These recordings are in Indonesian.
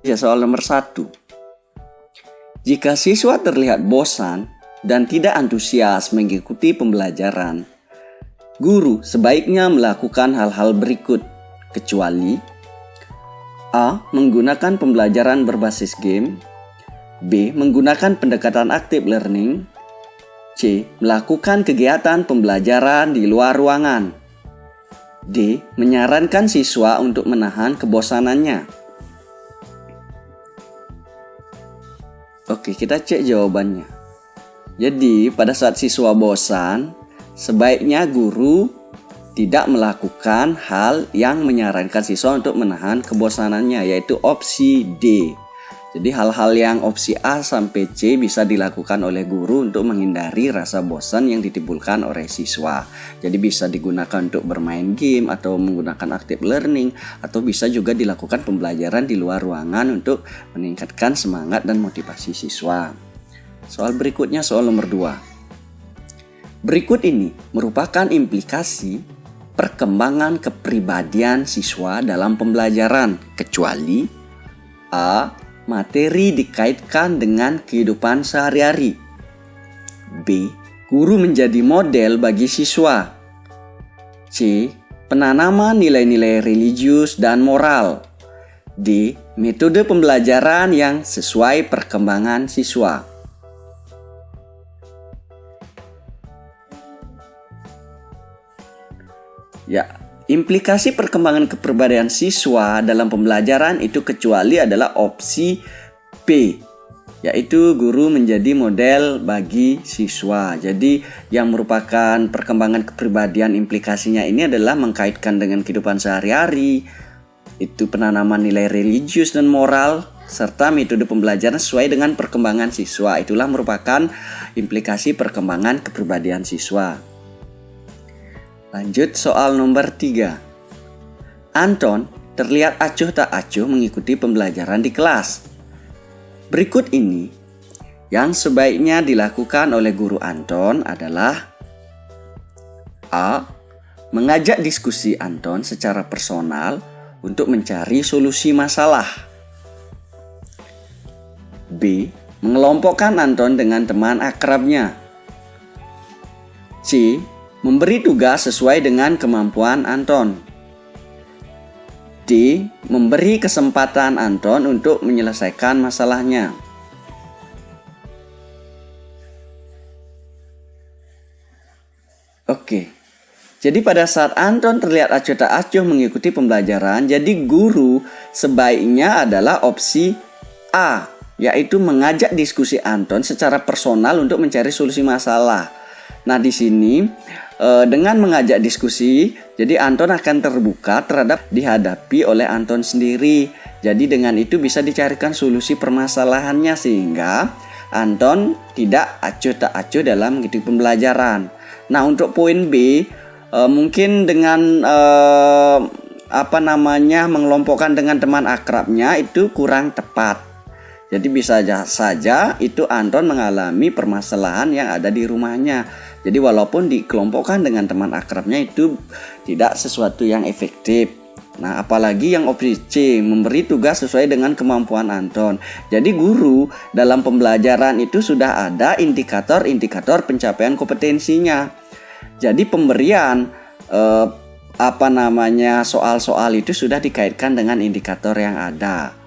Soal nomor 1. Jika siswa terlihat bosan dan tidak antusias mengikuti pembelajaran, guru sebaiknya melakukan hal-hal berikut, kecuali A. Menggunakan pembelajaran berbasis game, B. Menggunakan pendekatan active learning, C. Melakukan kegiatan pembelajaran di luar ruangan, D. Menyarankan siswa untuk menahan kebosanannya. Oke, kita cek jawabannya. Jadi, pada saat siswa bosan, sebaiknya guru tidak melakukan hal yang menyarankan siswa untuk menahan kebosanannya, yaitu opsi D. Jadi hal-hal yang opsi A sampai C bisa dilakukan oleh guru untuk menghindari rasa bosan yang ditimbulkan oleh siswa. Jadi bisa digunakan untuk bermain game atau menggunakan active learning, atau bisa juga dilakukan pembelajaran di luar ruangan untuk meningkatkan semangat dan motivasi siswa. Soal berikutnya, soal nomor 2. Berikut ini merupakan implikasi perkembangan kepribadian siswa dalam pembelajaran, kecuali A. Materi dikaitkan dengan kehidupan sehari-hari, B. Guru menjadi model bagi siswa, C. Penanaman nilai-nilai religius dan moral, D. Metode pembelajaran yang sesuai perkembangan siswa. Ya, implikasi perkembangan kepribadian siswa dalam pembelajaran itu kecuali adalah opsi B, yaitu guru menjadi model bagi siswa. Jadi yang merupakan perkembangan kepribadian implikasinya ini adalah mengkaitkan dengan kehidupan sehari-hari, itu penanaman nilai religius dan moral, serta metode pembelajaran sesuai dengan perkembangan siswa. Itulah merupakan implikasi perkembangan kepribadian siswa. Lanjut soal nomor 3. Anton terlihat acuh tak acuh mengikuti pembelajaran di kelas. Berikut ini yang sebaiknya dilakukan oleh guru Anton adalah A. Mengajak diskusi Anton secara personal untuk mencari solusi masalah, B. Mengelompokkan Anton dengan teman akrabnya, C. Memberi tugas sesuai dengan kemampuan Anton, D. Memberi kesempatan Anton untuk menyelesaikan masalahnya. Oke, jadi pada saat Anton terlihat acuh tak acuh mengikuti pembelajaran, jadi guru sebaiknya adalah opsi A, yaitu mengajak diskusi Anton secara personal untuk mencari solusi masalah. Nah, di sini dengan mengajak diskusi, jadi Anton akan terbuka terhadap dihadapi oleh Anton sendiri. Jadi dengan itu bisa dicarikan solusi permasalahannya sehingga Anton tidak acuh tak acuh dalam mengikuti pembelajaran. Nah, untuk poin B, mungkin dengan mengelompokkan dengan teman akrabnya itu kurang tepat. Jadi bisa saja itu Anton mengalami permasalahan yang ada di rumahnya. Jadi walaupun dikelompokkan dengan teman akrabnya itu tidak sesuatu yang efektif. Nah, apalagi yang opsi C, memberi tugas sesuai dengan kemampuan Anton. Jadi guru dalam pembelajaran itu sudah ada indikator-indikator pencapaian kompetensinya. Jadi pemberian soal-soal itu sudah dikaitkan dengan indikator yang ada.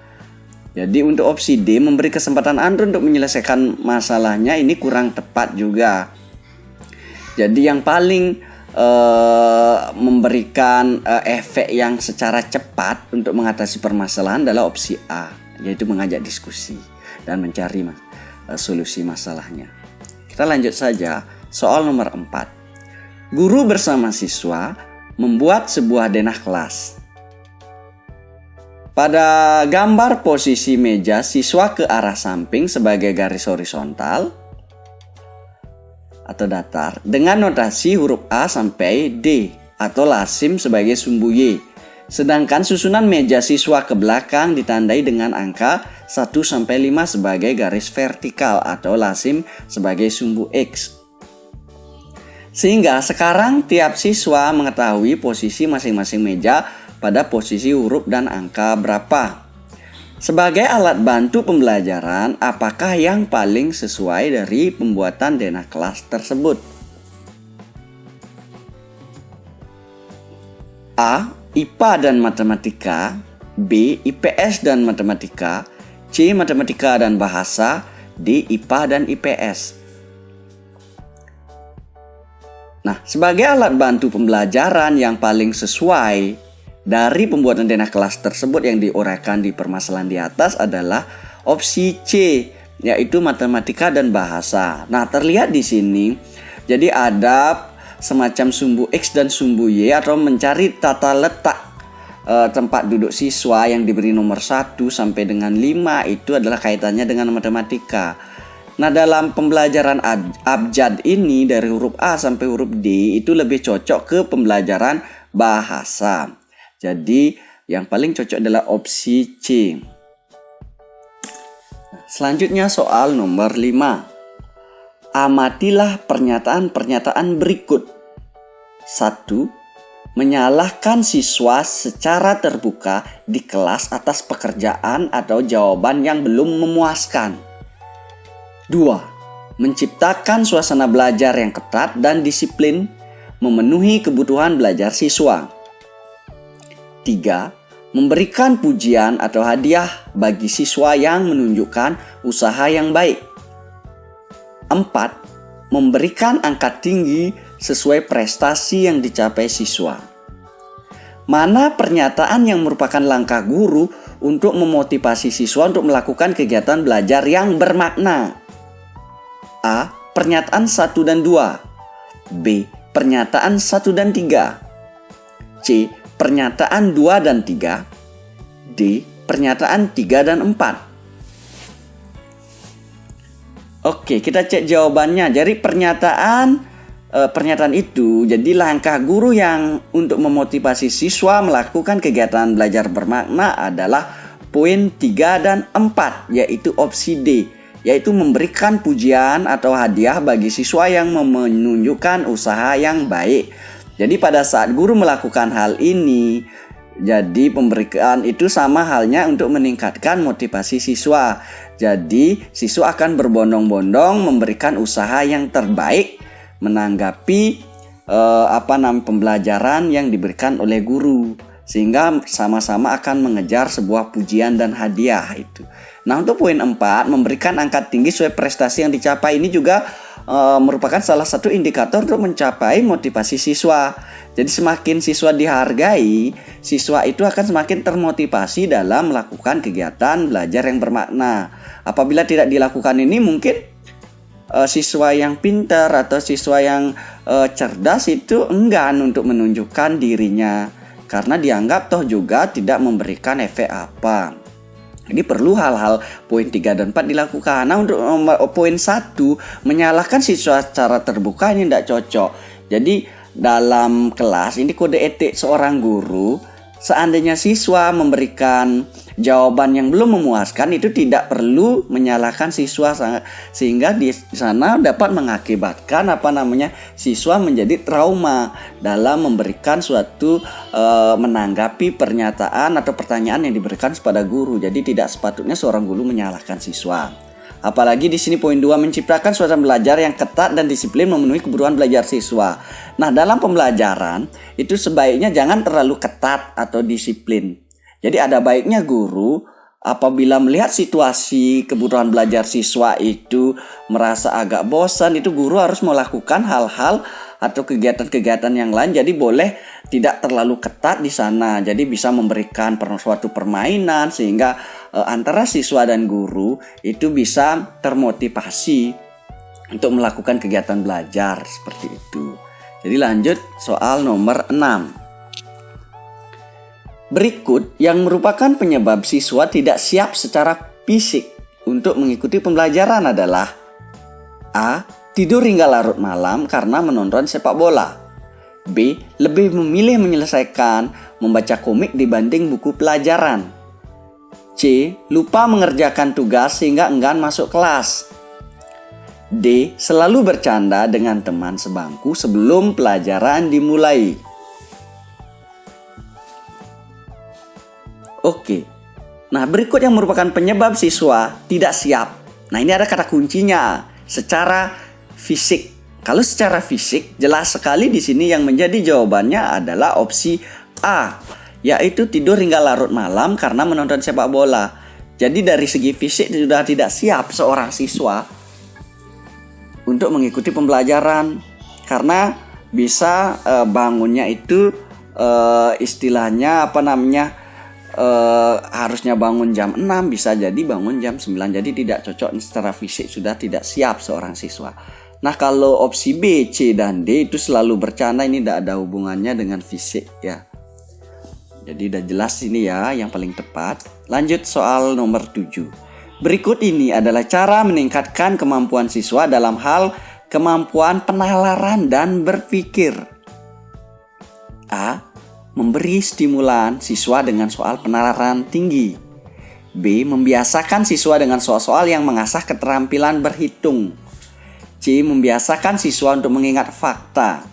Jadi untuk opsi D, memberi kesempatan Anton untuk menyelesaikan masalahnya, ini kurang tepat juga. Jadi yang paling memberikan efek yang secara cepat untuk mengatasi permasalahan adalah opsi A, yaitu mengajak diskusi dan mencari solusi masalahnya. Kita lanjut saja, soal nomor 4. Guru bersama siswa membuat sebuah denah kelas. Pada gambar posisi meja siswa ke arah samping sebagai garis horizontal atau datar dengan notasi huruf A sampai D atau lasim sebagai sumbu Y. Sedangkan susunan meja siswa ke belakang ditandai dengan angka 1 sampai 5 sebagai garis vertikal atau lasim sebagai sumbu X. Sehingga sekarang tiap siswa mengetahui posisi masing-masing meja pada posisi huruf dan angka berapa. Sebagai alat bantu pembelajaran, apakah yang paling sesuai dari pembuatan denah kelas tersebut? A. IPA dan matematika. B. IPS dan matematika. C. Matematika dan bahasa. D. IPA dan IPS. Nah, sebagai alat bantu pembelajaran yang paling sesuai dari pembuatan denah kelas tersebut yang diuraikan di permasalahan di atas adalah opsi C, yaitu matematika dan bahasa. Nah, terlihat di sini, jadi ada semacam sumbu X dan sumbu Y atau mencari tata letak tempat duduk siswa yang diberi nomor 1 sampai dengan 5 itu adalah kaitannya dengan matematika. Nah, dalam pembelajaran abjad ini dari huruf A sampai huruf D itu lebih cocok ke pembelajaran bahasa. Jadi yang paling cocok adalah opsi C. Selanjutnya soal nomor 5. Amatilah pernyataan-pernyataan berikut. 1. Menyalahkan siswa secara terbuka di kelas atas pekerjaan atau jawaban yang belum memuaskan. 2. Menciptakan suasana belajar yang ketat dan disiplin memenuhi kebutuhan belajar siswa. 3. Memberikan pujian atau hadiah bagi siswa yang menunjukkan usaha yang baik. 4. Memberikan angka tinggi sesuai prestasi yang dicapai siswa. Mana pernyataan yang merupakan langkah guru untuk memotivasi siswa untuk melakukan kegiatan belajar yang bermakna? A. Pernyataan 1 dan 2. B. Pernyataan 1 dan 3. C. Pernyataan 2 dan 3. D. Pernyataan 3 dan 4. Oke, kita cek jawabannya. Jadi pernyataan itu jadi langkah guru yang untuk memotivasi siswa melakukan kegiatan belajar bermakna adalah poin 3 dan 4, yaitu opsi D, yaitu memberikan pujian atau hadiah bagi siswa yang menunjukkan usaha yang baik. Jadi pada saat guru melakukan hal ini, jadi pemberian itu sama halnya untuk meningkatkan motivasi siswa. Jadi siswa akan berbondong-bondong memberikan usaha yang terbaik menanggapi pembelajaran yang diberikan oleh guru, sehingga sama-sama akan mengejar sebuah pujian dan hadiah itu. Nah, untuk poin 4, memberikan angka tinggi sesuai prestasi yang dicapai, ini juga merupakan salah satu indikator untuk mencapai motivasi siswa. Jadi semakin siswa dihargai, siswa itu akan semakin termotivasi dalam melakukan kegiatan belajar yang bermakna. Apabila tidak dilakukan ini, mungkin siswa yang pintar atau siswa yang cerdas itu enggan untuk menunjukkan dirinya, karena dianggap toh juga tidak memberikan efek apa. Jadi perlu hal-hal poin 3 dan 4 dilakukan. Nah, untuk poin 1, menyalahkan siswa secara terbuka ini tidak cocok. Jadi dalam kelas ini kode etik seorang guru, seandainya siswa memberikan jawaban yang belum memuaskan, itu tidak perlu menyalahkan siswa, sehingga di sana dapat mengakibatkan siswa menjadi trauma dalam memberikan suatu menanggapi pernyataan atau pertanyaan yang diberikan kepada guru. Jadi tidak sepatutnya seorang guru menyalahkan siswa. Apalagi di sini poin 2, menciptakan suasana belajar yang ketat dan disiplin memenuhi kebutuhan belajar siswa. Nah, dalam pembelajaran itu sebaiknya jangan terlalu ketat atau disiplin. Jadi ada baiknya guru apabila melihat situasi kebutuhan belajar siswa itu merasa agak bosan, itu guru harus melakukan hal-hal atau kegiatan-kegiatan yang lain. Jadi boleh tidak terlalu ketat di sana. Jadi bisa memberikan suatu permainan sehingga antara siswa dan guru itu bisa termotivasi untuk melakukan kegiatan belajar seperti itu. Jadi lanjut soal nomor 6. Berikut yang merupakan penyebab siswa tidak siap secara fisik untuk mengikuti pembelajaran adalah: A. Tidur hingga larut malam karena menonton sepak bola. B. Lebih memilih menyelesaikan membaca komik dibanding buku pelajaran. C. Lupa mengerjakan tugas sehingga enggan masuk kelas. D. Selalu bercanda dengan teman sebangku sebelum pelajaran dimulai. Oke, Nah, berikut yang merupakan penyebab siswa tidak siap. Nah, ini ada kata kuncinya, secara fisik. Kalau secara fisik, jelas sekali di sini yang menjadi jawabannya adalah opsi A, yaitu tidur hingga larut malam karena menonton sepak bola. Jadi dari segi fisik sudah tidak siap seorang siswa untuk mengikuti pembelajaran, karena bisa bangunnya itu istilahnya harusnya bangun jam 6, bisa jadi bangun jam 9. Jadi tidak cocok secara fisik, sudah tidak siap seorang siswa. Nah, kalau opsi B, C, dan D itu selalu bercanda, ini tidak ada hubungannya dengan fisik ya. Jadi udah jelas ini ya yang paling tepat. Lanjut soal nomor 7. Berikut ini adalah cara meningkatkan kemampuan siswa dalam hal kemampuan penalaran dan berpikir. A. Memberi stimulan siswa dengan soal penalaran tinggi. B. Membiasakan siswa dengan soal-soal yang mengasah keterampilan berhitung. C. Membiasakan siswa untuk mengingat fakta.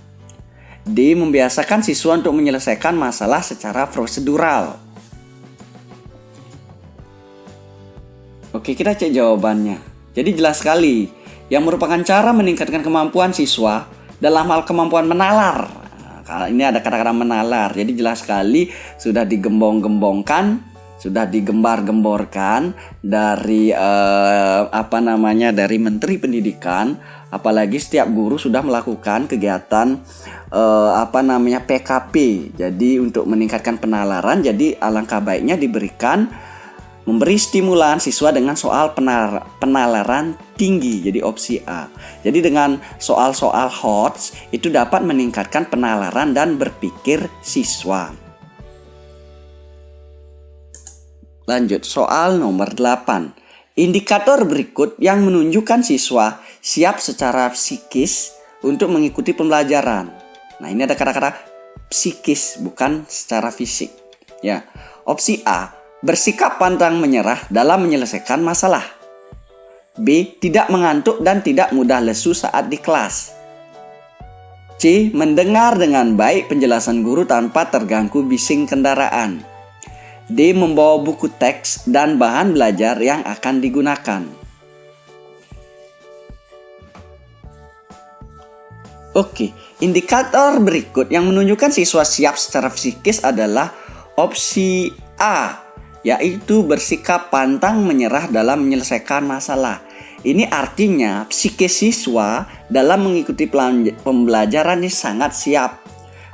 D. Membiasakan siswa untuk menyelesaikan masalah secara prosedural. Oke, kita cek jawabannya. Jadi jelas sekali, yang merupakan cara meningkatkan kemampuan siswa dalam hal kemampuan menalar. Nah, ini ada kata-kata menalar. Jadi jelas sekali sudah digembong-gembongkan, sudah digembar-gemborkan dari dari Menteri Pendidikan. Apalagi setiap guru sudah melakukan kegiatan PKP. Jadi untuk meningkatkan penalaran, jadi alangkah baiknya memberi stimulan siswa dengan soal penalaran tinggi, jadi opsi A. Jadi dengan soal-soal HOTS itu dapat meningkatkan penalaran dan berpikir siswa. Lanjut soal nomor 8. Indikator berikut yang menunjukkan siswa siap secara psikis untuk mengikuti pembelajaran. Nah, ini ada kata-kata psikis, bukan secara fisik. Ya. Opsi A, bersikap pantang menyerah dalam menyelesaikan masalah. B. Tidak mengantuk dan tidak mudah lesu saat di kelas. C. Mendengar dengan baik penjelasan guru tanpa terganggu bising kendaraan. D. Membawa buku teks dan bahan belajar yang akan digunakan. Oke, indikator berikut yang menunjukkan siswa siap secara psikis adalah opsi A, yaitu bersikap pantang menyerah dalam menyelesaikan masalah. Ini artinya psikis siswa dalam mengikuti pembelajaran ini sangat siap,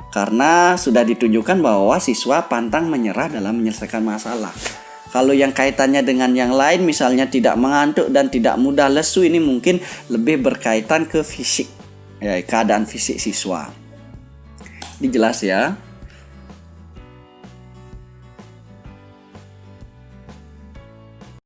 karena sudah ditunjukkan bahwa siswa pantang menyerah dalam menyelesaikan masalah. Kalau yang kaitannya dengan yang lain, misalnya tidak mengantuk dan tidak mudah lesu, ini mungkin lebih berkaitan ke fisik, ya, keadaan fisik siswa. Ini jelas ya.